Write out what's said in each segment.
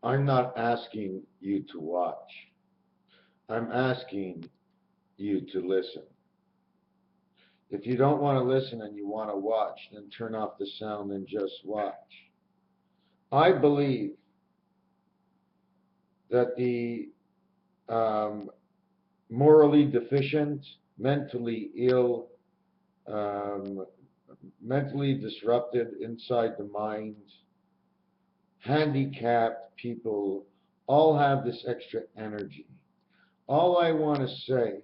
I'm not asking you to watch. I'm asking you to listen. If you don't want to listen and you want to watch, then turn off the sound and just watch. I believe that the um, morally deficient, mentally ill, um, mentally disrupted inside the mind, handicapped people all have this extra energy. All I want to say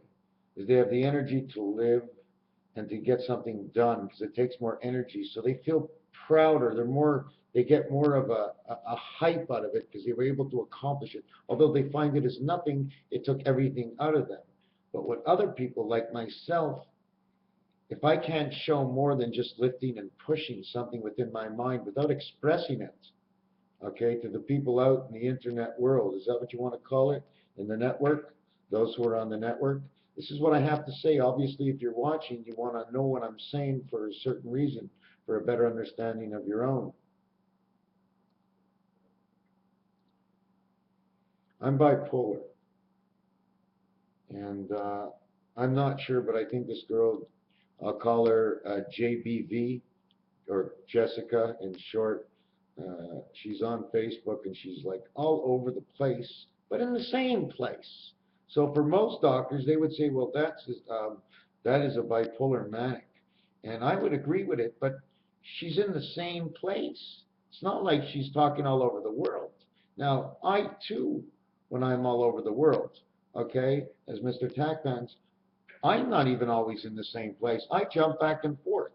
is they have the energy to live and to get something done because it takes more energy. So they feel prouder. They get more of a hype out of it because they were able to accomplish it. Although they find it as nothing, it took everything out of them. But with other people like myself, if I can't show more than just lifting and pushing something within my mind without expressing it, okay, to the people out in the internet world, is that what you want to call it? In the network, those who are on the network. This is what I have to say. Obviously, if you're watching, you want to know what I'm saying for a certain reason, for a better understanding of your own. I'm bipolar, and I'm not sure, but I think this girl, I'll call her JBV, or Jessica in short. She's on Facebook and she's like all over the place, but in the same place. So for most doctors, they would say, well, that is a bipolar manic. And I would agree with it, but she's in the same place. It's not like she's talking all over the world. Now, I too, when I'm all over the world, okay, as Mr. Tackpans, I'm not even always in the same place. I jump back and forth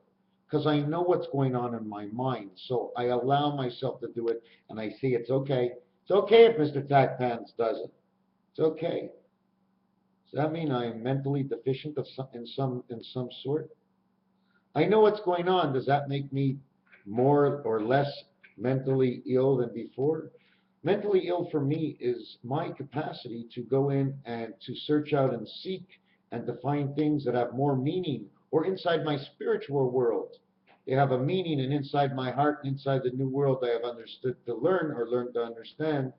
because I know what's going on in my mind. So I allow myself to do it, and I see it's okay. It's okay if Mr. Tackpants does it. It's okay. Does that mean I'm mentally deficient of some sort? I know what's going on. Does that make me more or less mentally ill than before? Mentally ill for me is my capacity to go in and to search out and seek and to find things that have more meaning, or inside my spiritual world. They have a meaning, and inside my heart and inside the new world I have understood to learn or learned to understand,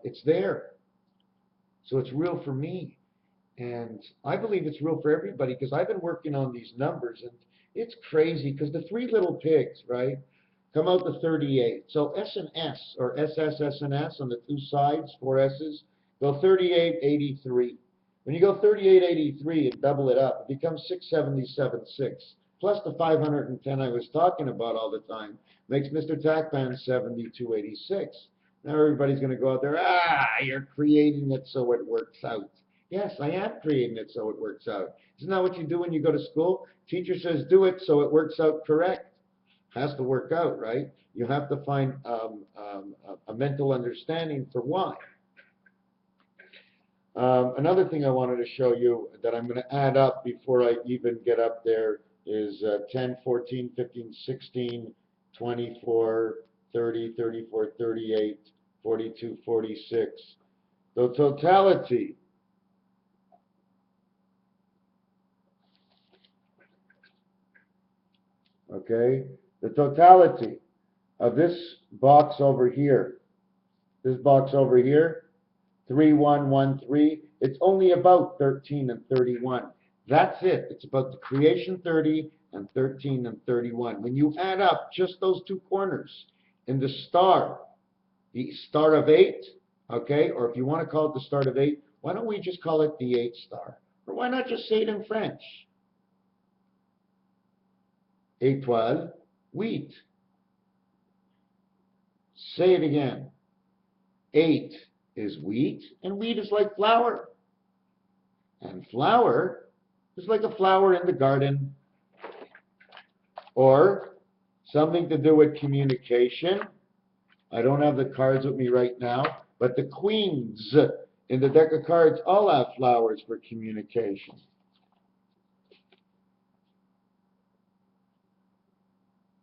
it's there. So it's real for me. And I believe it's real for everybody because I've been working on these numbers, and it's crazy because the three little pigs, right, come out to 38. So S and S, or S and S on the two sides, four S's, go 3883. When you go 3883 and double it up, it becomes 677.6. Plus the 510 I was talking about all the time makes Mr. Tackman 7286. Now everybody's going to go out there, you're creating it so it works out. Yes, I am creating it so it works out. Isn't that what you do when you go to school? Teacher says do it so it works out correct. Has to work out, right? You have to find a mental understanding for why. Another thing I wanted to show you that I'm going to add up before I even get up there is 10, 14, 15, 16, 24, 30, 34, 38, 42, 46. The totality okay, the totality of this box over here, 3113, it's only about 13 and 31. That's it. It's about the creation 30 and 13 and 31. When you add up just those two corners in the star of 8, okay, or if you want to call it the star of 8, why don't we just call it the 8 star? Or why not just say it in French? Étoile, wheat. Say it again. 8 is wheat, and wheat is like flour. And flour is like a flower in the garden, or something to do with communication. I don't have the cards with me right now, but the queens in the deck of cards all have flowers for communication.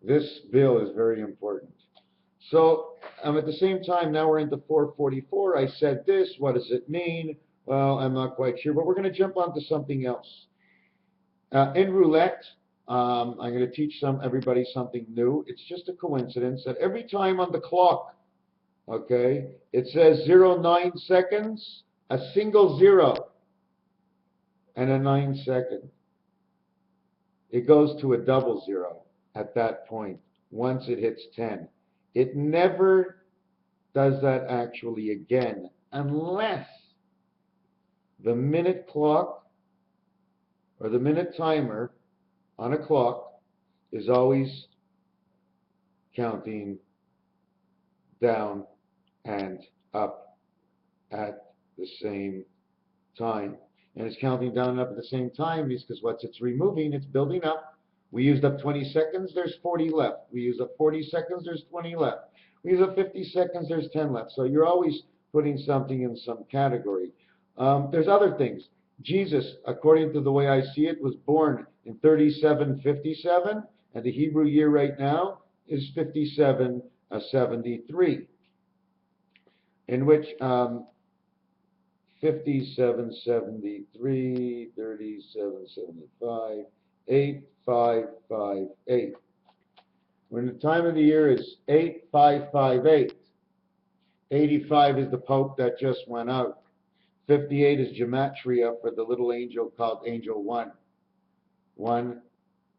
This bill is very important. So at the same time, now we're into 444. I said this. What does it mean? Well, I'm not quite sure, but we're going to jump onto something else. In roulette, I'm going to teach everybody something new. It's just a coincidence that every time on the clock, Okay, it says 0.9 seconds, a single 0, and a 9 second. It goes to a double 0 at that point once it hits 10. It never does that actually again unless the minute clock or the minute timer on a clock is always counting down and up at the same time. And it's counting down and up at the same time because what it's removing, it's building up. We used up 20 seconds, there's 40 left. We use up 40 seconds, there's 20 left. We use up 50 seconds, there's 10 left. So you're always putting something in some category. There's other things. Jesus, according to the way I see it, was born in 3757, and the Hebrew year right now is 5773, in which 5773, 3775, 8558. When the time of the year is 8558, 85 is the Pope that just went out. 58 is Gematria for the little angel called Angel 1. 1,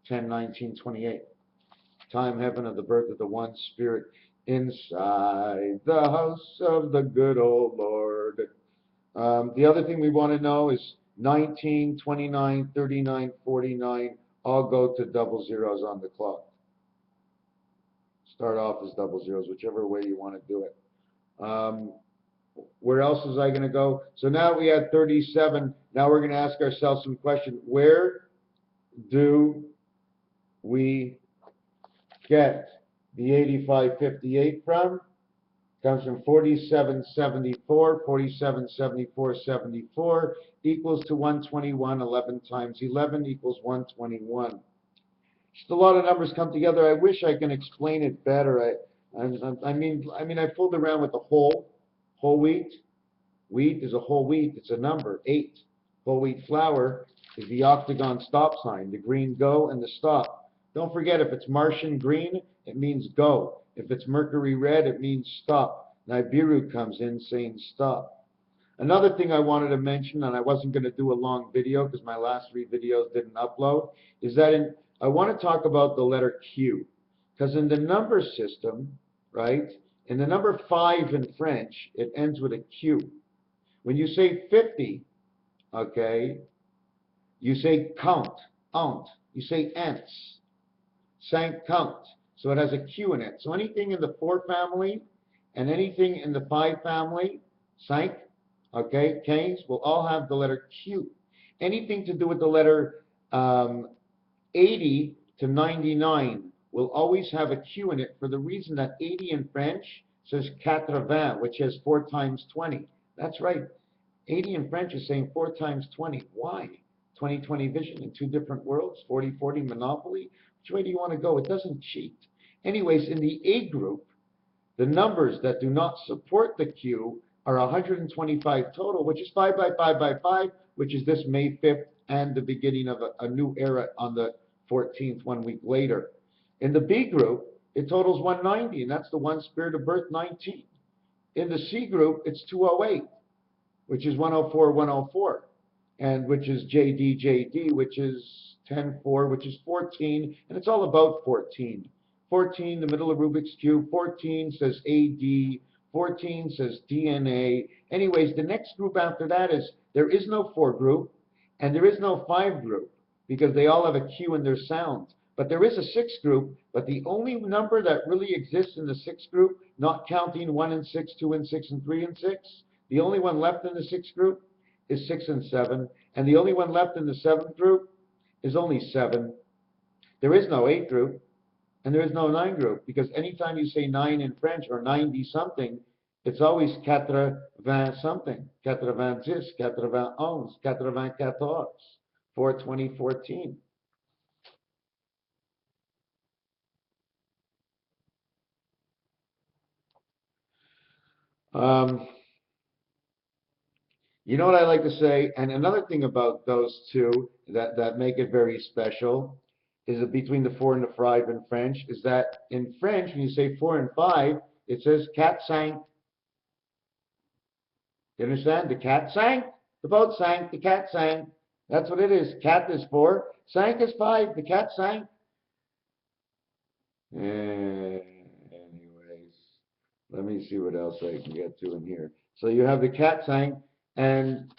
10, 19, 28. Time, heaven of the birth of the one Spirit inside the house of the good old Lord. The other thing we want to know is 19, 29, 39, 49 all go to double zeros on the clock. Start off as double zeros, whichever way you want to do it. Where else is I going to go? So now we had 37. Now we're going to ask ourselves some questions. Where do we get the 8558 from? Comes from 4774. 4774, 74 equals to 121. 11 times 11 equals 121. Just a lot of numbers come together. I wish I can explain it better. I mean, I fooled around with the whole wheat. Wheat is a whole wheat. It's a number, 8. Whole wheat flour is the octagon stop sign, the green go and the stop. Don't forget, if it's Martian green, it means go. If it's Mercury red, it means stop. Nibiru comes in saying stop. Another thing I wanted to mention, and I wasn't going to do a long video because my last 3 videos didn't upload, is that I want to talk about the letter Q. Because in the number system, right, in the number 5 in French, it ends with a Q. When you say 50, okay, you say count, aunt. You say ants, cinq count. So it has a Q in it. So anything in the 4 family and anything in the 5 family, cinq, okay, quinze, will all have the letter Q. Anything to do with the letter 80 to 99 will always have a Q in it for the reason that 80 in French says 80, which has 4 times 20. That's right. 80 in French is saying 4 times 20. Why? 20/20 vision in 2 different worlds, 40/40 monopoly. Which way do you want to go? It doesn't cheat. Anyways, in the A group, the numbers that do not support the Q are 125 total, which is 5 by 5 by 5, which is this May 5th and the beginning of a new era on the 14th, 1 week later. In the B group, it totals 190, and that's the one Spirit of birth, 19. In the C group, it's 208, which is 104, 104, and which is JD, JD, which is 10-4, which is 14, and it's all about 14. 14, the middle of Rubik's Cube. 14 says AD. 14 says DNA. Anyways, the next group after that is, there is no 4 group, and there is no 5 group, because they all have a Q in their sounds. But there is a 6 group, but the only number that really exists in the 6 group, not counting 1 and 6, 2 and 6, and 3 and 6, the only one left in the 6 group is 6 and 7, and the only one left in the 7th group is only 7. There is no 8 group, and there is no 9 group, because anytime you say 9 in French or 90 something, it's always 80 something, 90, 91, 91, 94, 420, 14. You know what I like to say, and another thing about those two that make it very special is that between the 4 and the 5 in French, is that in French, when you say 4 and 5, it says 4, 5, You understand? The cat sank, the boat sank, the cat sank. That's what it is. Cat is 4, sank is 5, the cat sank. Anyways, let me see what else I can get to in here. So you have the cat sank, and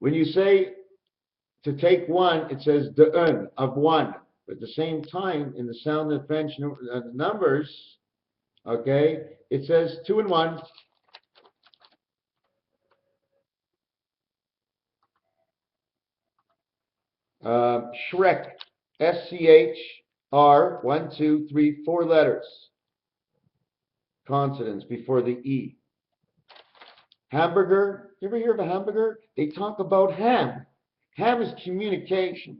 when you say to take 1, it says de un, of 1. But at the same time, in the sound of French numbers, okay, it says 2 and 1. Shrek, S-C-H-R, 1, 2, 3, 4 letters, consonants before the E. Hamburger, you ever hear of a hamburger? They talk about ham. Ham is communication.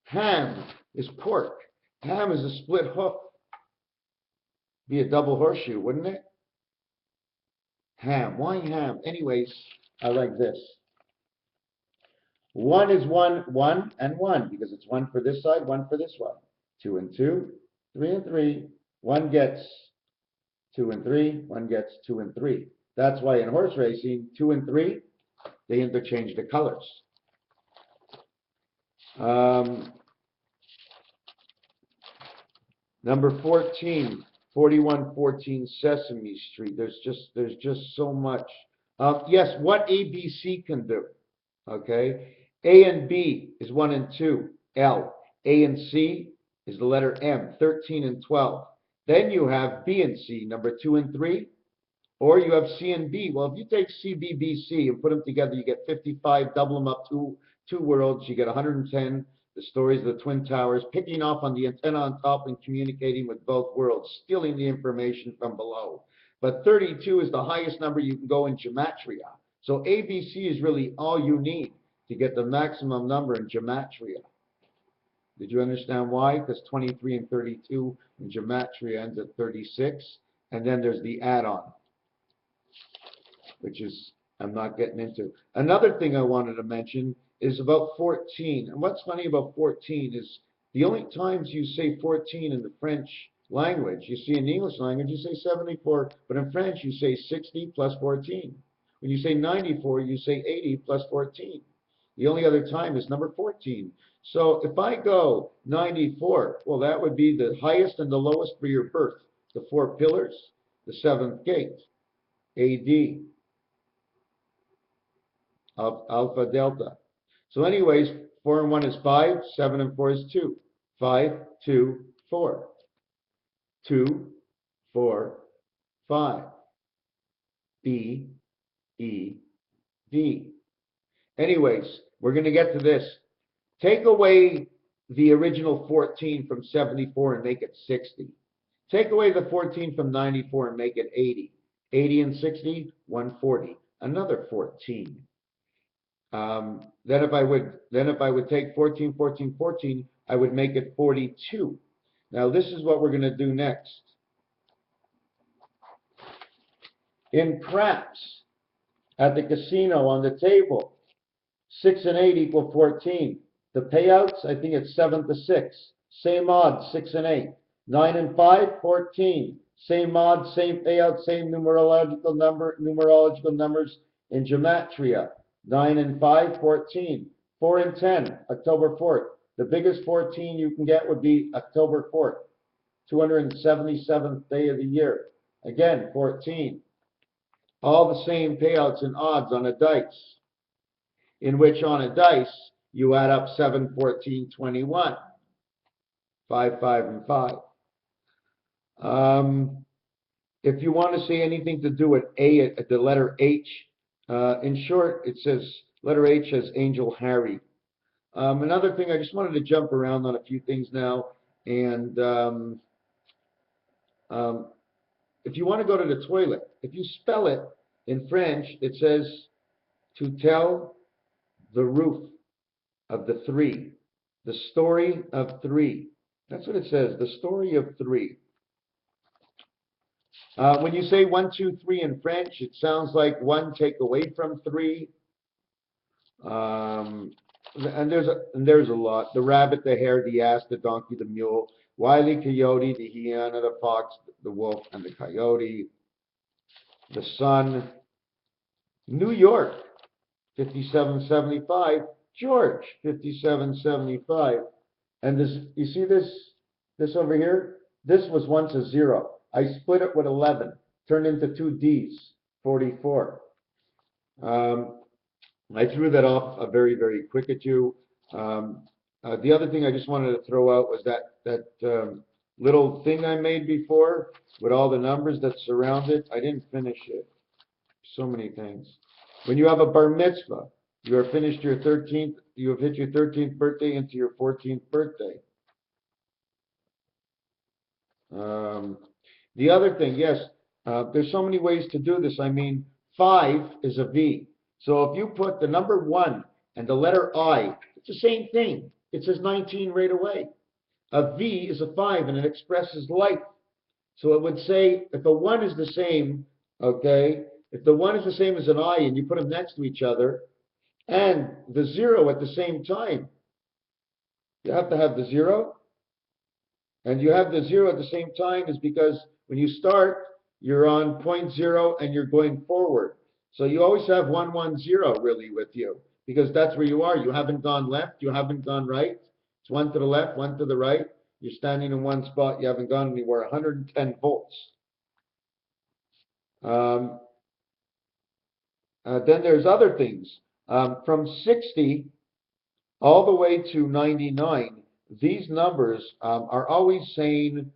Ham is pork. Ham is a split hoof. Be a double horseshoe, wouldn't it? Ham. Why ham? Anyways, I like this. 1 is 1, 1 and 1, because it's 1 for this side, 1 for this one. 2 and 2, 3 and 3. 1 gets 2 and 3, 1 gets 2 and 3. That's why in horse racing, 2 and 3, they interchange the colors. Number 14, 4114 Sesame Street. There's just so much. Yes, what ABC can do. Okay, A and B is 1 and 2. L. A and C is the letter M. 13 and 12. Then you have B and C, number 2 and 3. Or you have C and B. Well, if you take C, B, B, C and put them together, you get 55. Double them up, two worlds, you get 110. The stories of the Twin Towers, picking off on the antenna on top and communicating with both worlds, stealing the information from below. But 32 is the highest number you can go in gematria. So ABC is really all you need to get the maximum number in gematria. Did you understand why? Because 23 and 32 in gematria ends at 36. And then there's the add-on, which is I'm not getting into. Another thing I wanted to mention is about 14. And what's funny about 14 is the only times you say 14 in the French language, you see in the English language, you say 74, but in French, you say 60 plus 14. When you say 94, you say 80 plus 14. The only other time is number 14. So if I go 94, well, that would be the highest and the lowest for your birth. The 4 pillars, the 7th gate, AD, of alpha, delta. So anyways, 4 and 1 is 5, 7 and 4 is 2. 5, 2, 4. 2, 4, 5. B, E, D. Anyways, we're going to get to this. Take away the original 14 from 74 and make it 60. Take away the 14 from 94 and make it 80. 80 and 60, 140. Another 14. Then if I would take 14, 14, 14, I would make it 42. Now this is what we're going to do next. In craps at the casino on the table, 6 and 8 equal 14. The payouts, I think it's 7 to 6. Same odds, 6 and 8. 9 and 5, 14. Same odds, same payout, same numerological numbers in gematria. 9 and 5, 14. 4 and 10, October 4th. The biggest 14 you can get would be October 4th, 277th day of the year. Again, 14. All the same payouts and odds on a dice, in which on a dice, you add up 7, 14, 21. 5, 5, and 5. If you want to say anything to do with the letter H, in short, it says letter H as Angel Harry. Another thing, I just wanted to jump around on a few things now. And if you want to go to the toilet, if you spell it in French, it says to tell the roof of the 3. The story of 3. That's what it says, the story of 3. When you say 1, 2, 3 in French, it sounds like 1 take away from 3. And there's a lot. The rabbit, the hare, the ass, the donkey, the mule, Wile E. Coyote, the hyena, the fox, the wolf, and the coyote. The sun, New York, 5775. George, 5775. And this, you see this over here? This was once a 0. I split it with 11, turned into two D's, 44. I threw that off very, very quick at you. The other thing I just wanted to throw out was that little thing I made before with all the numbers that surround it. I didn't finish it. So many things. When you have a bar mitzvah, you have finished your 13th, you have hit your 13th birthday into your 14th birthday. The other thing, yes, there's so many ways to do this. I mean, 5 is a V. So if you put the number 1 and the letter I, it's the same thing. It says 19 right away. A V is a 5 and it expresses life. So it would say if a 1 is the same, okay, if the 1 is the same as an I and you put them next to each other, and the 0 at the same time, you have to have the 0. And you have the 0 at the same time is because when you start, you're on point 0 and you're going forward. So you always have 1, 1, 0 really with you because that's where you are. You haven't gone left. You haven't gone right. It's 1 to the left, 1 to the right. You're standing in one spot. You haven't gone anywhere. 110 volts. Then there's other things. From 60 all the way to 99, these numbers are always saying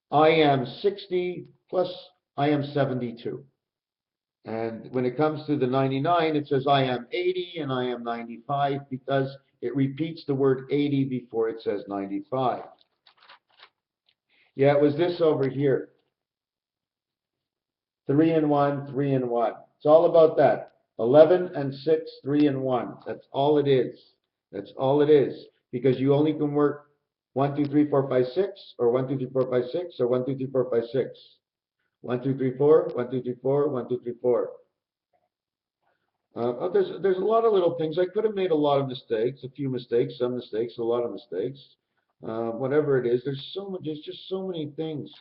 I am 60 plus I am 72. And when it comes to the 99, it says I am 80 and I am 95 because it repeats the word 80 before it says 95. Yeah, it was this over here. 3 and 1, 3 and 1. It's all about that. 11 and 6, 3 and 1. That's all it is. That's all it is. Because you only can work 1, 2, 3, 4, 5, 6, or 1, 2, 3, 4, 5, 6, or 1, 2, 3, 4, 5, 6. 1, 2, 3, 4, 1, 2, 3, 4, 1, 2, 3, 4. There's a lot of little things. I could have made a lot of mistakes, a few mistakes, some mistakes, a lot of mistakes. Whatever it is, there's just so many things.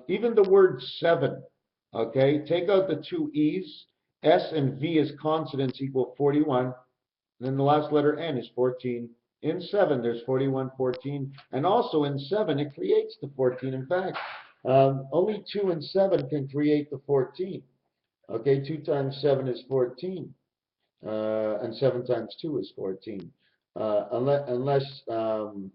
Even the word 7, okay? Take out the two E's. S and V as consonants equal 41. And then the last letter N is 14. In 7, there's 41, 14. And also in 7, it creates the 14. In fact, only 2 and 7 can create the 14. Okay, 2 times 7 is 14. And 7 times 2 is 14. Unless 1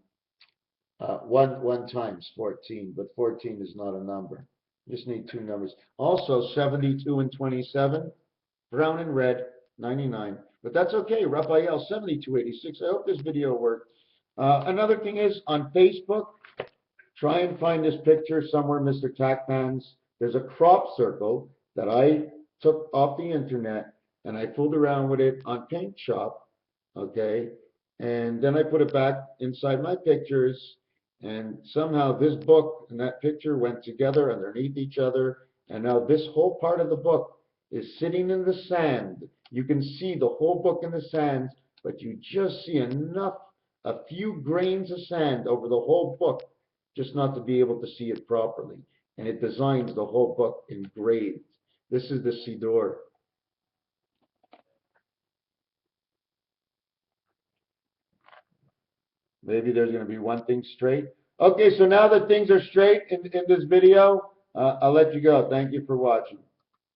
times 14, but 14 is not a number. You just need 2 numbers. Also, 72 and 27, brown and red, 99. But that's okay, Raphael, 7286. I hope this video worked. Another thing is, on Facebook, try and find this picture somewhere, Mr. Tackpans. There's a crop circle that I took off the internet, and I fooled around with it on Paint Shop, okay? And then I put it back inside my pictures, and somehow this book and that picture went together underneath each other, and now this whole part of the book is sitting in the sand. You can see the whole book in the sand, but you just see enough, a few grains of sand over the whole book, just not to be able to see it properly. And it designs the whole book engraved. This is the Siddur. Maybe there's going to be one thing straight. Okay, so now that things are straight in this video, I'll let you go. Thank you for watching.